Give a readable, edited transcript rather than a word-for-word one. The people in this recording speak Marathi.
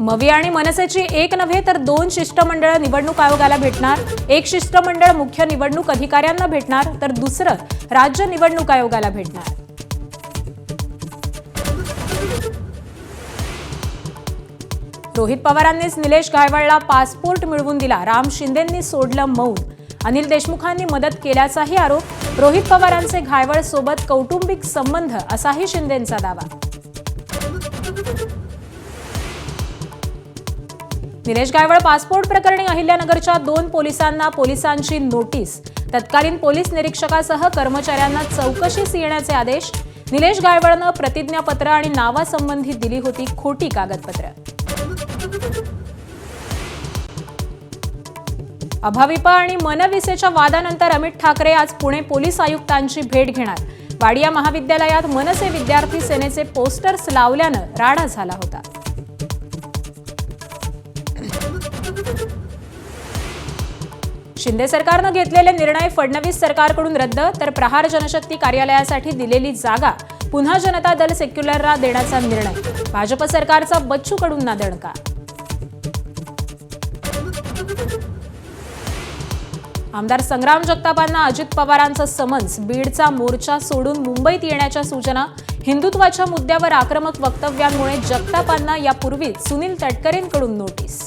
मवी आणि मनसेची एक नव्हे तर दोन शिष्टमंडळ निवडणूक आयोगाला भेटणार। एक शिष्टमंडळ मुख्य निवडणूक अधिकाऱ्यांना भेटणार तर दुसरं राज्य निवडणूक आयोगाला भेटणार। रोहित पवारांनीच निलेश गायवळला पासपोर्ट मिळवून दिला, राम शिंदेंनी सोडलं मौन। अनिल देशमुखांनी मदत केल्याचाही आरोप। रोहित पवारांचे घायवळ सोबत कौटुंबिक संबंध असाही शिंदेंचा दावा। निलेश गायवळ पासपोर्ट प्रकरणी अहिल्यानगरच्या 2 पोलिसांना पोलिसांची नोटीस। तत्कालीन पोलीस निरीक्षकासह कर्मचाऱ्यांना चौकशीस येण्याचे आदेश। निलेश गायवळनं प्रतिज्ञापत्र आणि नावासंबंधी दिली होती खोटी कागदपत्र। अभाविपा आणि मनविसेच्या वादानंतर अमित ठाकरे आज पुणे पोलीस आयुक्तांची भेट घेणार। वाडिया महाविद्यालयात मनसे विद्यार्थी सेनेचे पोस्टर्स लावल्यानं राडा झाला होता। शिंदे सरकारनं घेतलेले निर्णय फडणवीस सरकारकडून रद्द, तर प्रहार जनशक्ती कार्यालयासाठी दिलेली जागा पुन्हा जनता दल सेक्युलरला देण्याचा निर्णय। भाजप सरकारचा बच्चूकडून ना दणका। आमदार संग्राम जगतापांना अजित पवारांचं समन्स। बीडचा मोर्चा सोडून मुंबईत येण्याच्या सूचना। हिंदुत्वाच्या मुद्द्यावर आक्रमक वक्तव्यांमुळे जगतापांना यापूर्वीच सुनील तटकरेंकडून नोटीस।